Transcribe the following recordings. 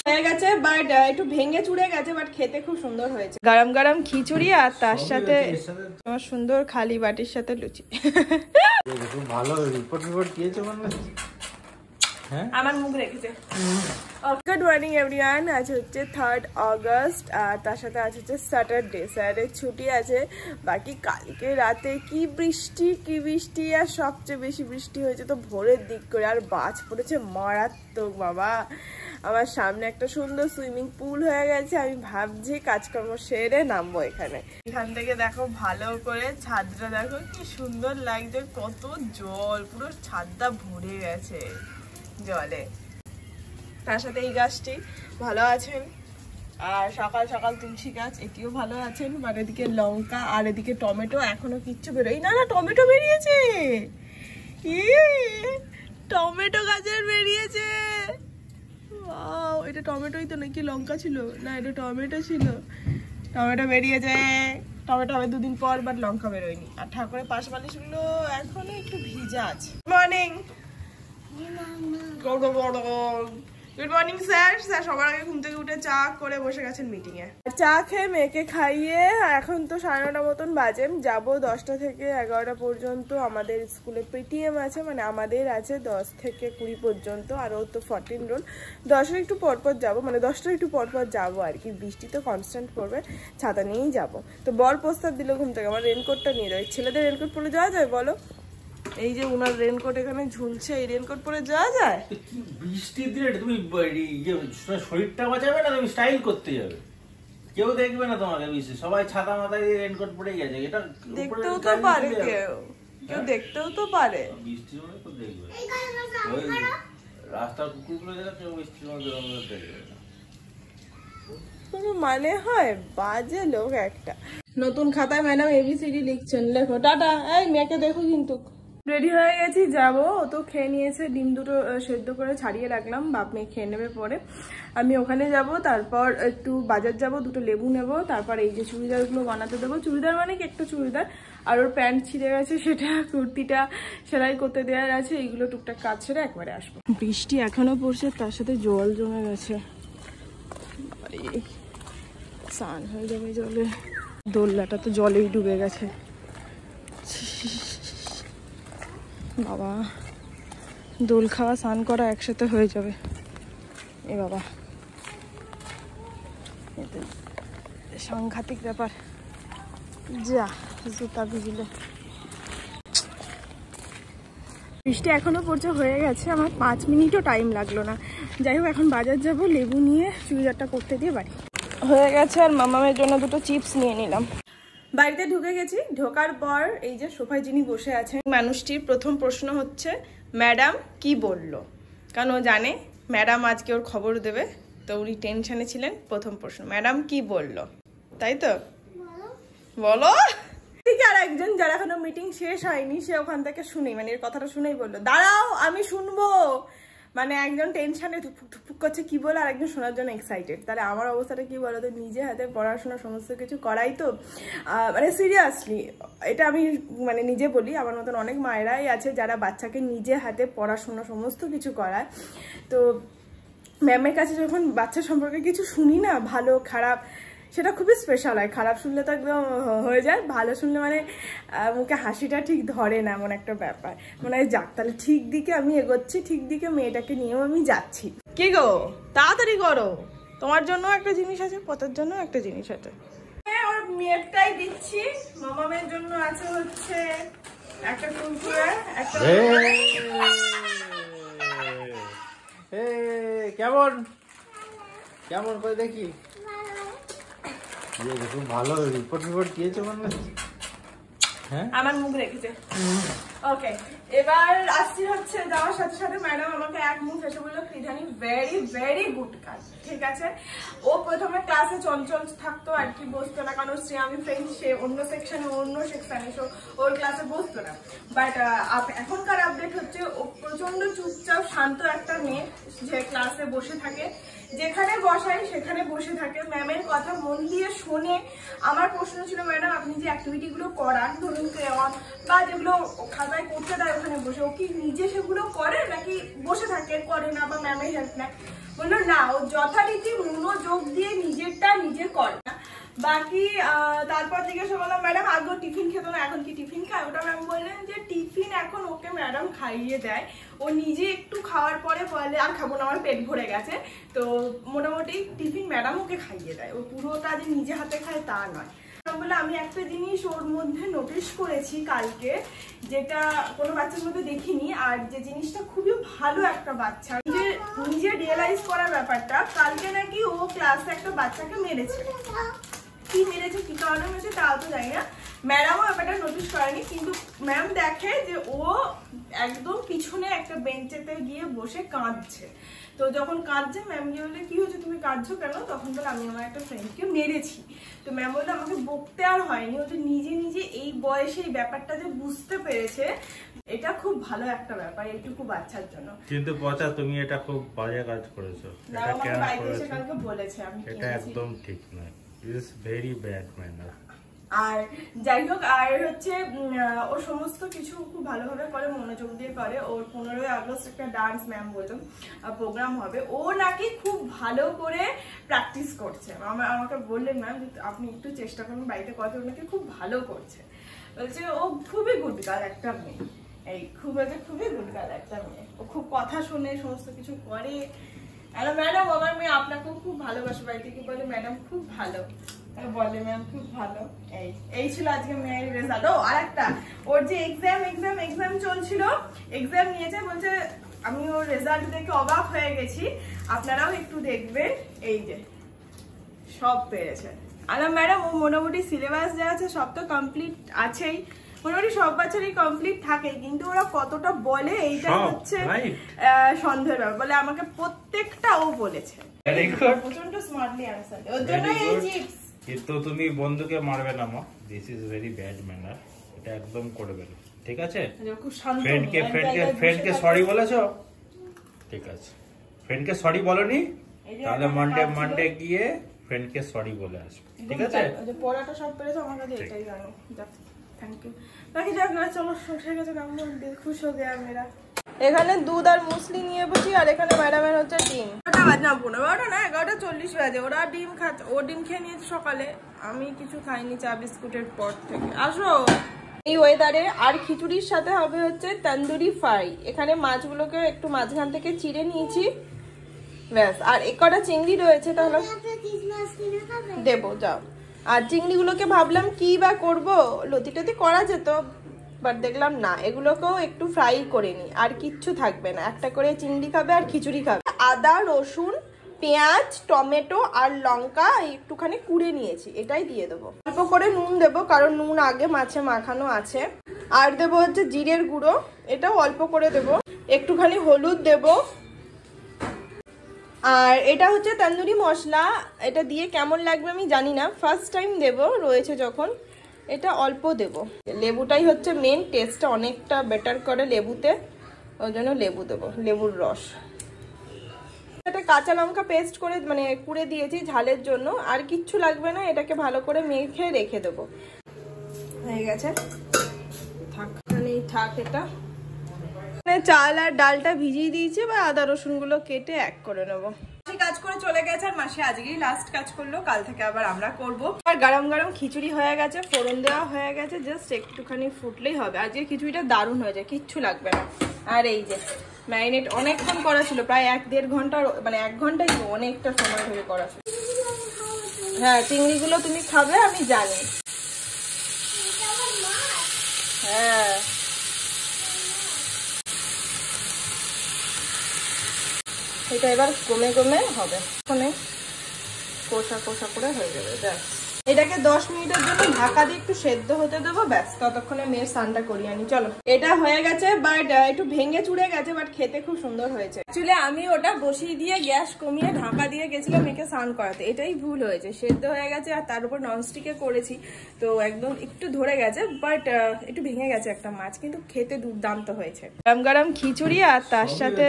হয়ে গেছে, বাট একটু ভেঙে চুড়ে গেছে, বাট খেতে খুব সুন্দর হয়েছে। গরম গরম খিচুড়ি আর তার সাথে আমার সুন্দর খালি বাটির সাথে লুচি। ভালো রিপোর্ট দিয়েছে মনে হয়। আমার মুখ রেখেছে। Good morning everyone. আজ হচ্ছে 3rd অগস্ট আর তার সাথে আজ হচ্ছে স্যাটারডে। স্যাটারডে ছুটি আছে। বাকি কালকে রাতে কি বৃষ্টি আর সবচেয়ে বেশি বৃষ্টি হয়েছে তো ভোরের দিক করে, আর বাজ পড়েছে মারাত্মক বাবা। আমার সামনে একটা সুন্দর সুইমিং পুল হয়ে গেছে, আমি ভাবছি কাজকর্ম সেরে নামবো এখানে। এখান থেকে দেখো ভালো করে ছাদটা দেখো কি সুন্দর লাগছে, কত জল, পুরো ছাদটা ভরে গেছে জলে। তার সাথে এই গাছটি ভালো আছেন, আর সকাল সকাল তুলসী গাছ এটিও ভালো আছেন। আর এদিকে লঙ্কা আর এদিকে টমেটো এখনো কিচ্ছু বেরোয় না। টমেটো বেরিয়েছে, টমেটো গাছের বেরিয়েছে। এটা টমেটোই তো নাকি লঙ্কা ছিল? না, এটা টমেটো ছিল। টমেটো বেরিয়েছে, টমেটো হবে 2 দিন পর, বাট লঙ্কা বেরোয়নি। আর ঠাকুরের পাশ বালিশগুলো এখনো একটু ভিজা আছে। Morning, good morning sir. Sir সবার আগে ঘুম থেকে উঠে চা করে বসে গেছেন মিটিং এ। চা খেয়ে মেয়েকে খাইয়ে এখন তো 9:30 মতন বাজে। যাবো 10টা থেকে 11টা পর্যন্ত। আমাদের স্কুলে পিটিএম আছে, মানে আমাদের আছে 10 থেকে 20 পর্যন্ত, আর ও তো 14 রোল। 10-এর একটু পরপর যাবো, মানে 10টার একটু পরপর যাবো আর কি। বৃষ্টি তো কনস্ট্যান্ট পড়বে, ছাতা নিয়েই যাবো। তো বল প্রস্তাব দিল ঘুম থেকে আমার রেনকোটটা নিয়ে যাবে। ছেলেদের রেনকোট পরে যাওয়া যায় বলো? এই যে উনার রেনকোট এখানে ঝুলছে, এই রেনকোট পরে যাওয়া যায়? বৃষ্টির দিনে তুমি শরীরটা বাঁচাবে না, তুমি স্টাইল করতে যাবে, কেউ দেখবে না তোমাকে। সবাই ছাতা মাথায় দিয়ে রেনকোট পরে গেছে, এটা দেখতেও তো পারে কেউ দেখতেও তো পারে। বৃষ্টির মধ্যে তো দেখবে, ওই রাস্তার কুকুরগুলো যেটা কেউ বৃষ্টির মধ্যে দেখবে না। কোনো মানে হয়? বাজে লোক একটা। নতুন খাতায় ম্যাডাম ABCD লিখছেন, লেখো। টাটা। এই মেয়েকে দেখো কিন্তু। রেডি হয়ে গেছি, যাবো। ও তো খেয়ে নিয়েছে, ডিম দুটো সেদ্ধ করে ছাড়িয়ে রাখলাম, বাপ মেয়ে খেয়ে নেবে পরে। আমি ওখানে যাব, তারপর একটু বাজার যাব, 2টো লেবু নেব, তারপর এই যে চুড়িদারগুলো বানাতে দেবো। চুড়িদার মানে কি একটা চুড়িদার, আর ওর প্যান্ট ছিঁড়ে গেছে, সেটা কুর্তিটা সেলাই করতে দেওয়ার আছে। এইগুলো টুকটাক কাজ ছেড়ে একবারে আসবো। বৃষ্টি এখনো পড়ছে, তার সাথে জল জমে গেছে, স্নান হয়ে যাবে জলে। দোলনাটা তো জলেই ডুবে গেছে বাবা। দোল খাওয়া স্নান করা একসাথে হয়ে যাবে এ বাবা, সাংঘাতিক ব্যাপার। যা জুতা ভিজলে। বৃষ্টি এখনো পড়ছে, হয়ে গেছে। আমার 5 মিনিটও টাইম লাগলো না। যাই হোক, এখন বাজার যাব, লেবু নিয়ে চুড়িদারটা করতে দিয়ে বাড়ি হয়ে গেছে। আর মামামের জন্য 2টো চিপস নিয়ে নিলাম। বাড়িতে ঢুকে গেছি। ঢোকার পর এই যে সোফায় যিনি বসে আছেন, মানুষটির প্রথম প্রশ্ন হচ্ছে ম্যাডাম কি বলল, কারণ ও জানে ম্যাডাম আজকে ওর খবর দেবে, তো উনি টেনশনে ছিলেন। প্রথম প্রশ্ন, ম্যাডাম কি বলল, তাই তো বলো। আর একজন যার এখনো মিটিং শেষ হয়নি, সে ওখান থেকে শুনেই, মানে এর কথাটা শুনেই বললো দাঁড়াও আমি শুনবো। মানে একজন টেনশনে ধুকপুক করছে কি বলে, আর একজন শোনার জন্য এক্সাইটেড। তাহলে আমার অবস্থাটা কি বলো তো? নিজে হাতে পড়াশোনা সমস্ত কিছু করাই তো, মানে সিরিয়াসলি এটা আমি মানে নিজে বলি, আমার মতন অনেক মায়েরাই আছে যারা বাচ্চাকে নিজে হাতে পড়াশোনা সমস্ত কিছু করায়। তো ম্যামের কাছে যখন বাচ্চা সম্পর্কে কিছু শুনি না, ভালো খারাপ, সেটা খুবই স্পেশাল হয়। খারাপ শুনলে তো একদম হয়ে যায়, ভালো শুনলে মানে মুখে হাসিটা ঠিক ধরে না, এমন একটা ব্যাপার। মনে হয় যাক তাহলে ঠিক দিকে আমি এগোচ্ছি, ঠিক দিকে মেয়েটাকে নিয়েও আমি যাচ্ছি। কি গো তাড়াতাড়ি করো, তোমার জন্য একটা জিনিস আছে, পতার জন্য একটা জিনিস আছে। ওর মেয়েরটাই দিচ্ছি, মামামের জন্য আছে হচ্ছে একটা কুরকুরে, একটা কেমন কেমন করে দেখি। খুব ভালো রিপোর্ট দিয়েছে মনে হয়। আমার মুখ রেখেছে। ওকে, এবার আসছি হচ্ছে যাওয়ার সাথে সাথে ম্যাডাম আমাকে এক মুখ এসে বললো কৃধানী ভেরি ভেরি গুড কাজ। ঠিক আছে, ও প্রথমে ক্লাসে চঞ্চল থাকতো আর কি, বসতো না, কারণ সে আমি ফ্রেন্ড, সে অন্য সেকশনে অন্য সেকশনে, ওর ক্লাসে বসতো না। বাট এখনকার আপডেট হচ্ছে ও প্রচন্ড চুপচাপ শান্ত একটা মেয়ে, যে ক্লাসে বসে থাকে, যেখানে বসাই সেখানে বসে থাকে, ম্যামের কথা মন দিয়ে শোনে। আমার প্রশ্ন ছিল ম্যাডাম আপনি যে অ্যাক্টিভিটিগুলো করান, ধরুন ক্রেয়ন বা যেগুলো খাতায় করতে দেয় ওখানে বসে, ও কি নিজে সেগুলো করে নাকি বসে থাকে থাকে, করে না, বা ম্যামের হেল্প নেয়। বললো না, ও যথারীতি মনোযোগ দিয়ে নিজেরটা নিজে করে না। বাকি তারপর জিজ্ঞাসা করলাম ম্যাডাম আগে টিফিন খেতো না, এখন কি টিফিন খায়? ওটা ম্যাম বললেন যে টিফিন এখন ওকে ম্যাডাম খাইয়ে দেয়, ও নিজে একটু খাওয়ার পরে বলে আর খাবো না, আমার পেট ভরে গেছে। তো মোটামুটি টিফিন ম্যাডাম ওকে খাইয়ে দেয়, ও পুরোটা যে নিজে হাতে খায় তা নয়। বলে আমি একটা জিনিস ওর মধ্যে নোটিস করেছি কালকে, যেটা কোনো বাচ্চার মধ্যে দেখিনি, আর যে জিনিসটা খুবই ভালো একটা বাচ্চা নিজে রিয়েলাইজ করার ব্যাপারটা, কালকে নাকি ও ক্লাসে একটা বাচ্চাকে মেরেছে। কি মেরেছে, কি কারণে মেরেছে তাও তো জানি না, ম্যাডামও ব্যাপারটা নোটিস করেনি, কিন্তু ম্যাম দেখে যে ও একদম পিছনে একটা বেঞ্চেতে গিয়ে বসে কাঁদছে। তো যখন কাঁদছে ম্যাম গিয়ে বলে কি হয়েছে, তুমি কাঁদছো কেন? তখন বলে আমি আমার একটা ফ্রেন্ডকে মেরেছি। তো ম্যাম বললো আমাকে বকতে আর হয়নি, ও যে নিজে নিজে এই বয়সে এই ব্যাপারটা যে বুঝতে পেরেছে, এটা খুব ভালো একটা ব্যাপার এইটুকু বাচ্চার জন্য। কিন্তু পচা তুমি এটা খুব বাজে কাজ করেছো, এটা কেন করেছো? কালকে বলেছে আমি এটা একদম ঠিক নয়, it is very bad manner. আর যাই হোক, আর হচ্ছে ও সমস্ত কিছু খুব ভালোভাবে করে, মনোযোগ দিয়ে করে। ওর 15ই আগস্ট একটা ডান্স ম্যাম বলতো প্রোগ্রাম হবে, ও নাকি খুব ভালো করে প্র্যাকটিস করছে। আমাকে বললেন ম্যাম আপনি একটু চেষ্টা করুন বাড়িতে করতে, ও নাকি খুব ভালো করছে। বলছে ও খুবই গুড গার্ল একটা মেয়ে, এই খুবই গুড গার্ল একটা মেয়ে, ও খুব কথা শুনে সমস্ত কিছু করে। ম্যাডাম আমার মেয়ে আপনাকেও খুব ভালোবাসে, বাড়ি থেকে বলে ম্যাডাম খুব ভালো, বলে ম্যাম খুব ভালো। এই ছিল আজকে মেয়ের রেজাল্ট। ও আর একটা, ওর যে এক্সাম চলছিল, এক্সাম নিয়েছে, বলছে আমি ওর রেজাল্ট দেখে অবাক হয়ে গেছি, আপনারাও একটু দেখবেন। এই যে সব পেরেছে। আর ম্যাডাম ও মোটামুটি সিলেবাস যা আছে সব তো কমপ্লিট আছেই, মোটামুটি সব বাচ্চারই কমপ্লিট থাকে, কিন্তু ওরা কতটা বলে এইটা হচ্ছে সন্দেহের ব্যাপার। বলে আমাকে প্রত্যেকটা ও বলেছে, প্রচন্ড স্মার্টলি আনসার, ওর জন্য এই চিপস। কিন্তু তুমি বন্ধুকে মারবে না মা, this is very bad manner, এটা একদম করবে না, ঠিক আছে? ফ্রেন্ডকে সরি বলেছো, ঠিক আছে? ফ্রেন্ডকে সরি বলনি, তাহলে মানডে গিয়ে ফ্রেন্ডকে সরি বলে আসবে, ঠিক আছে? পড়াটা সব পেরেছো, আমার কাছে এটাই জানো। Thank you. বাকি যাক, চলো ঠিক আছে, খুশ হয়ে গেয়া মেরা। এখানে দুধ আর মুসলি নিয়ে বসি, আর এখানে ম্যাডামের হচ্ছে ডিম। 15টা না 11:40 বাজে, ওরা ডিম খাচ্ছে, ও ডিম খেয়ে নিয়েছে সকালে, আমি কিছু খাইনি চা বিস্কুটের পর থেকে। আসো এই ওয়েদারে। আর খিচুড়ির সাথে হবে হচ্ছে তন্দুরি ফ্রাই। এখানে মাছগুলোকে একটু মাঝখান থেকে চিড়ে নিয়েছি, ব্যাস। আর একটা চিংড়ি রয়েছে, তাহলে দেবো, যাও। আর চিংড়িগুলোকে ভাবলাম কি বা করবো, লতি করা যেত, বাট দেখলাম না, এগুলোকেও একটু ফ্রাই করে নি, আর কিচ্ছু থাকবে না, একটা করে চিংড়ি খাবে আর খিচুড়ি খাবে। আদা রসুন পেঁয়াজ টমেটো আর লঙ্কা একটুখানি কুড়ে নিয়েছি, এটাই দিয়ে দেবো। অল্প করে নুন দেবো, কারণ নুন আগে মাছে মাখানো আছে। আর দেবো হচ্ছে জিরের গুঁড়ো, এটাও অল্প করে দেবো। একটুখানি হলুদ দেবো। আর এটা হচ্ছে তন্দুরি মশলা, এটা দিয়ে কেমন লাগবে আমি জানি না, ফার্স্ট টাইম দেবো রয়েছে যখন, এটা অল্প দেবো। লেবুটাই হচ্ছে মেন, টেস্টটা অনেকটা বেটার করে লেবুতে, ওই জন্য লেবু দেবো, লেবুর রস। এটা কাঁচা লঙ্কা পেস্ট করে মানে কুড়ে দিয়েছি ঝালের জন্য, আর কিচ্ছু লাগবে না, এটাকে ভালো করে মেখে রেখে দেবো। হয়ে গেছে, থাক এটা। চাল আর ডালটা ভিজিয়ে দিয়েছি, বা আদা রসুন গুলো কেটে এক করে নেবো। কাজ করে চলে গেছে, আর মাসি আজকেই লাস্ট কাজ করলো, কাল থেকে আবার আমরা করব। আর গরম গরম খিচুড়ি হয়ে গেছে, ফোড়ন দেওয়া হয়ে গেছে, জাস্ট একটুখানি ফুটলেই হবে। আজকে খিচুড়িটা দারুণ হয়ে যায়, কিচ্ছু লাগবে না। আর এই যে ম্যারিনেট অনেকক্ষণ করা ছিল, প্রায় 1-1.5 ঘন্টা, মানে 1 ঘন্টাই অনেকটা সময় ধরে করা ছিল। হ্যাঁ, চিংড়িগুলো তুমি খাবে আমি জানি। হ্যাঁ, এটা এবার কমে হবে, ওখানে কষা করে হয়ে যাবে, ব্যাস। এটাকে 10 মিনিটের জন্য ঢাকা দিয়ে একটু সেদ্ধ হতে দেবো, ব্যাস। ততক্ষণে মেয়ের স্নানটা করিয়ে আনি, চলো। এটা হয়ে গেছে, বাট একটু ভেঙে চুড়ে গেছে, বাট খেতে খুব সুন্দর হয়েছে। অ্যাকচুয়ালি আমি ওটা বসিয়ে দিয়ে গ্যাস কমিয়ে ঢাকা দিয়ে গেছিলাম মেয়েকে স্নান করাতে, এটাই ভুল হয়েছে। সেদ্ধ হয়ে গেছে, আর তার উপর ননস্টিকে করেছি, তো একদম একটু ধরে গেছে, বাট একটু ভেঙে গেছে একটা মাছ, কিন্তু খেতে দুর্দান্ত হয়েছে। গরম গরম খিচুড়ি, আর তার সাথে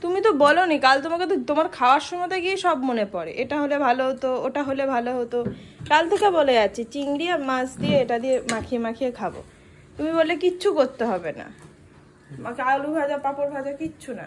তুমি তো বলোনি কাল, তোমাকে তো তোমার খাওয়ার সময় গিয়ে সব মনে পড়ে, এটা হলে ভালো হতো, ওটা হলে ভালো হতো। কাল থেকে বলে যাচ্ছি চিংড়ি আর মাছ দিয়ে এটা দিয়ে মাখিয়ে খাবো, তুমি বললে কিচ্ছু করতে হবে না। মাকে আলু ভাজা পাপড় ভাজা কিচ্ছু না।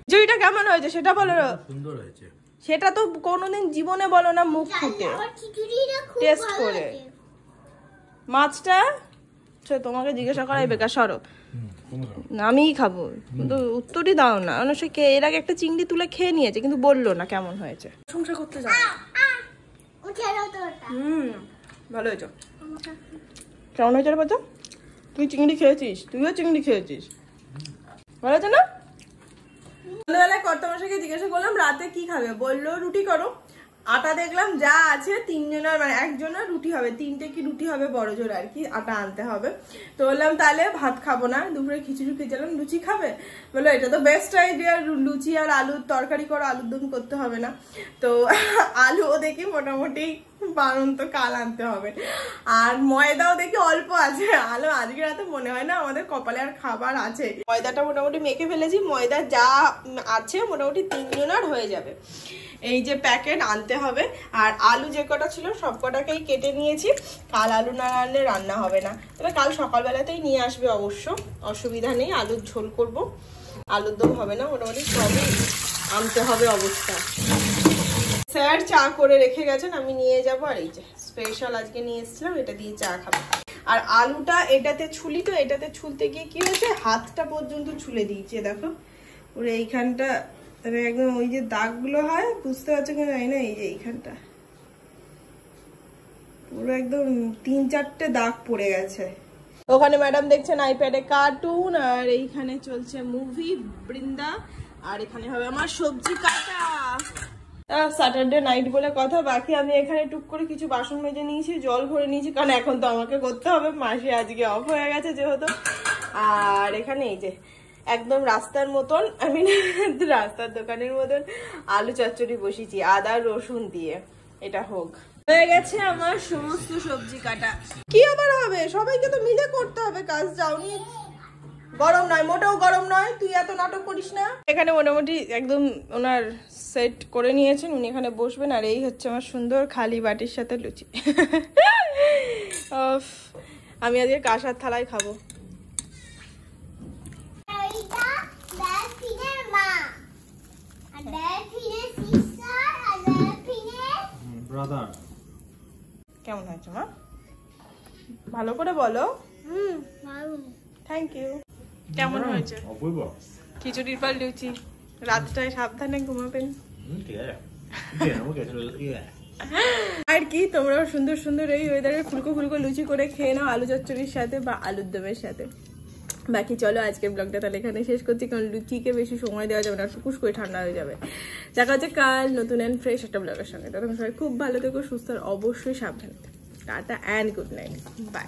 খিচুড়িটা কেমন হয়েছে সেটা বলো। সুন্দর হয়েছে। সেটা তো কোনোদিন জীবনে বলো না মুখ ফুটে টেস্ট করে। মাছটা তোমাকে জিজ্ঞাসা করাই বেকার, সরো আমিই খাবো, কিন্তু উত্তরই দাও না। সে এর আগে একটা চিংড়ি তুলে খেয়ে নিয়েছে কিন্তু বললো না কেমন হয়েছে। প্রশংসা করতে যাও। ভালো হয়েছে। কেমন হয়েছে রে বাচ্চা? তুই চিংড়ি খেয়েছিস? তুইও চিংড়ি খেয়েছিস? ভালো হয়েছে না? সন্ধ্যাবেলায় কর্তামশাইকে জিজ্ঞাসা করলাম রাতে কি খাবে, বললো রুটি করো। আটা দেখলাম যা আছে তিনজনের মানে একজনের রুটি হবে, 3টে কি রুটি হবে বড় জোর আর কি, আটা আনতে হবে। তো বললাম তাহলে ভাত খাবো না, দুপুরে খিচুড়ি খেয়েছিলাম, লুচি খাবে? বললো এটা তো বেস্ট আইডিয়া, লুচি আর আলুর তরকারি করো, আলুর দম করতে হবে না। তো আলুও দেখি মোটামুটি বারন্ত কাল আনতে হবে, আর ময়দাও দেখি অল্প আছে। আলু আজকে রাতে মনে হয় না আমাদের কপালে আর খাবার আছে। ময়দাটা মোটামুটি মেখে ফেলেছি, ময়দা যা আছে মোটামুটি 3 জনের হয়ে যাবে। এই যে প্যাকেট আনতে হবে, আর আলু যে কটা ছিল সব কটাকেই কেটে নিয়েছি। কাল আলু না আনলে রান্না হবে না, তবে কাল সকালবেলাতেই নিয়ে আসবে অবশ্য, অসুবিধা নেই। আলুর ঝোল করব, আলুর দম হবে না, মোটামুটি সবই আনতে হবে অবস্থা। স্যার চা করে রেখে গেছেন, আমি নিয়ে যাব। আর এই যে স্পেশাল আজকে নিয়ে এসেছিলাম, এটা দিয়ে চা খাবো। আর আলুটা এটাতে ছুলি, তো এটাতে ছুলতে গিয়ে কি হয়েছে হাতটা পর্যন্ত ছুলে দিয়েছে, দেখো ওর এইখানটা একদম ওই যে দাগগুলো হয়, বুঝতে পারছো কিনা জানি না, এই যে এইখানটা পুরো একদম 3-4টে দাগ পড়ে গেছে। ওখানে ম্যাডাম দেখছেন আইপ্যাডে কার্টুন, আর এইখানে চলছে মুভি বৃন্দা, আর এখানে হবে আমার সবজি কাটা। স্যাটারডে নাইট বলে কথা, বাকি আমি এখানে টুক করে কিছু বাসন মেজে নিয়েছি, জল ভরে নিয়েছি, কারণ এখন তো আমাকে করতে হবে, মাসি আজকে অফ হয়ে গেছে যেহেতু। আর এখানে এই যে একদম রাস্তার মতন, আমি রাস্তার দোকানের মতন আলু চচ্চড়ি বসিয়েছি আদা রসুন দিয়ে। এটা হোক, হয়ে গেছে আমার সমস্ত সবজি কাটা। কি আবার হবে, সবাইকে তো মিলে করতে হবে কাজ। যাওনি গরম নয়, মোটেও গরম নয়, তুই এত নাটক করিস না। এখানে মোটামুটি একদম ওনার সেট করে নিয়েছেন, উনি এখানে বসবেন। আর এই হচ্ছে আমার সুন্দর খালি বাটির সাথে লুচি। আমি আজকে কাঁসার থালায় খাবো। কেমন হয়েছে মা? ভালো করে বলো। Thank you. কেমন হয়েছে? খিচুড়ির পর লুচি, রাতটায় সাবধানে ঘুমাবেন। আর কি তোমরাও সুন্দর সুন্দর এই ওয়েদারে ফুলকো ফুলকো লুচি করে খেয়ে নাও আলু চচ্চড়ির সাথে বা আলুর দমের সাথে। বাকি চলো আজকের ব্লগটা তাহলে এখানে শেষ করছি, কারণ লুচিকে বেশি সময় দেওয়া যাবে না, টুকুস করে ঠান্ডা হয়ে যাবে। দেখা হচ্ছে কাল নতুন অ্যান্ড ফ্রেশ একটা ব্লগের সঙ্গে। তখন সবাই খুব ভালো থেকো, সুস্থ, অবশ্যই সাবধানে। Tata and good night, by.